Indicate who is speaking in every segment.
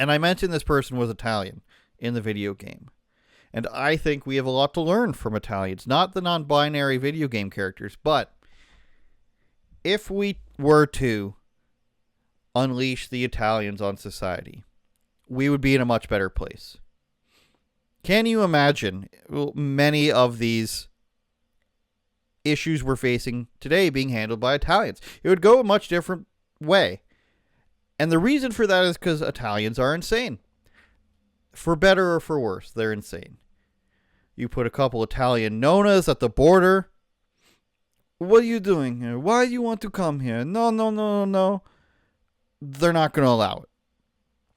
Speaker 1: And I mentioned this person was Italian in the video game. And I think we have a lot to learn from Italians. Not the non-binary video game characters, but if we were to unleash the Italians on society, we would be in a much better place. Can you imagine many of these issues we're facing today being handled by Italians? It would go a much different way. And the reason for that is because Italians are insane. For better or for worse, they're insane. You put a couple Italian nonas at the border. What are you doing here? Why do you want to come here? No, no, no, no, no. They're not going to allow it.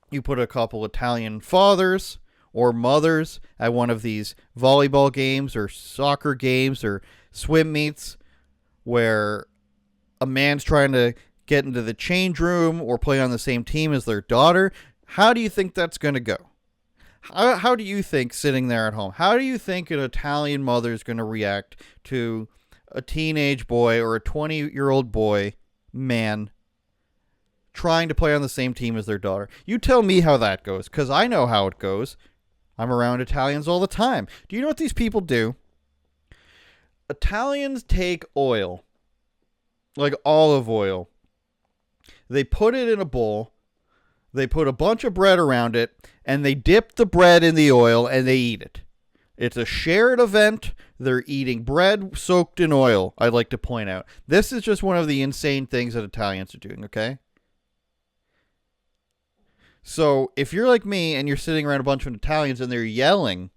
Speaker 1: You put a couple Italian fathers or mothers at one of these volleyball games or soccer games or swim meets where a man's trying to get into the change room or play on the same team as their daughter. How do you think that's going to go? How do you think sitting there at home, how do you think an Italian mother is going to react to a teenage boy or a 20-year-old boy, man, trying to play on the same team as their daughter? You tell me how that goes, because I know how it goes. I'm around Italians all the time. Do you know what these people do? Italians take oil, like olive oil. They put it in a bowl. They put a bunch of bread around it, and they dip the bread in the oil, and they eat it. It's a shared event. They're eating bread soaked in oil, I'd like to point out. This is just one of the insane things that Italians are doing, okay? So, if you're like me, and you're sitting around a bunch of Italians, and they're yelling,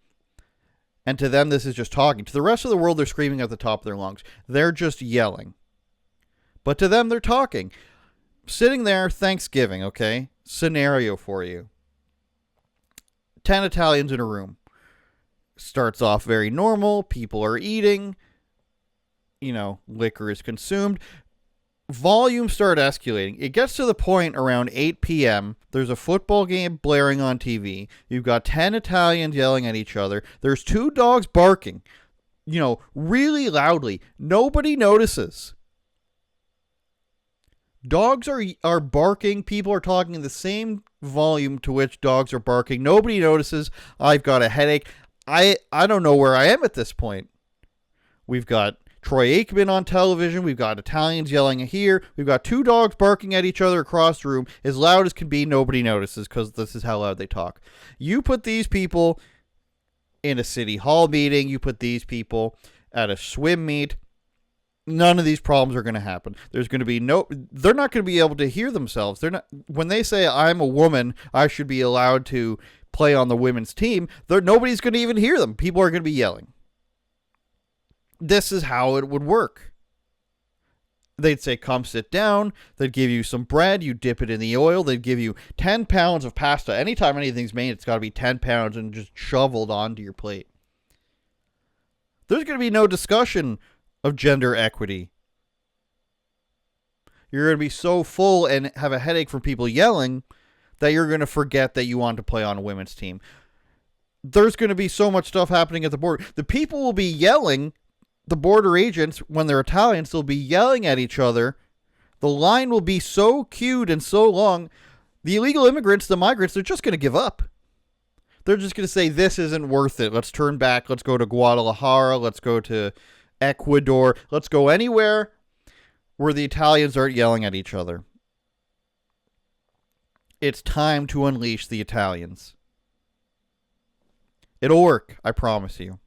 Speaker 1: and to them this is just talking. To the rest of the world, they're screaming at the top of their lungs. They're just yelling. But to them, they're talking. Sitting there, Thanksgiving, okay? Scenario for you. 10 Italians in a room. Starts off very normal. People are eating. Liquor is consumed. Volumes start escalating. It gets to the point around 8 p.m. There's a football game blaring on TV. You've got 10 Italians yelling at each other. There's 2 dogs barking, really loudly. Nobody notices. Dogs are barking. People are talking in the same volume to which dogs are barking. Nobody notices. I've got a headache. I don't know where I am at this point. We've got Troy Aikman on television. We've got Italians yelling here. We've got 2 dogs barking at each other across the room. As loud as can be, nobody notices because this is how loud they talk. You put these people in a city hall meeting. You put these people at a swim meet. None of these problems are going to happen. There's going to be they're not going to be able to hear themselves. They're not, when they say I'm a woman, I should be allowed to play on the women's team. Nobody's going to even hear them. People are going to be yelling. This is how it would work. They'd say, come sit down. They'd give you some bread. You dip it in the oil. They'd give you 10 pounds of pasta. Anytime anything's made, it's got to be 10 pounds and just shoveled onto your plate. There's going to be no discussion of gender equity. You're going to be so full and have a headache from people yelling that you're going to forget that you want to play on a women's team. There's going to be so much stuff happening at the border. The people will be yelling, the border agents, when they're Italians, they'll be yelling at each other. The line will be so queued and so long. The illegal immigrants, the migrants, they're just going to give up. They're just going to say, this isn't worth it. Let's turn back. Let's go to Guadalajara. Let's go to Ecuador. Let's go anywhere where the Italians aren't yelling at each other. It's time to unleash the Italians. It'll work, I promise you.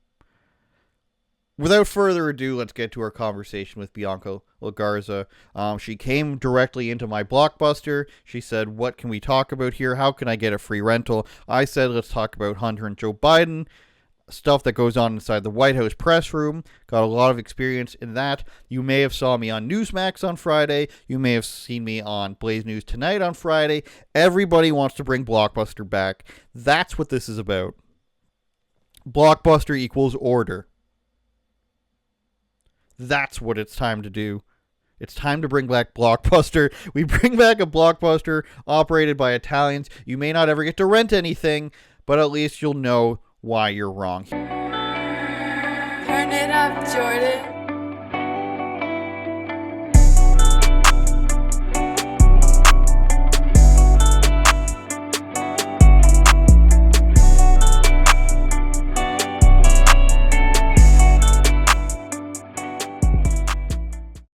Speaker 1: Without further ado, let's get to our conversation with Bianca Lagarza. She came directly into my Blockbuster. She said, what can we talk about here? How can I get a free rental? I said, let's talk about Hunter and Joe Biden. Stuff that goes on inside the White House press room. Got a lot of experience in that. You may have saw me on Newsmax on Friday. You may have seen me on Blaze News Tonight on Friday. Everybody wants to bring Blockbuster back. That's what this is about. Blockbuster equals order. That's what it's time to do. It's time to bring back Blockbuster. We bring back a Blockbuster operated by Italians. You may not ever get to rent anything, but at least you'll know why you're wrong.
Speaker 2: Turn it up, Jordan.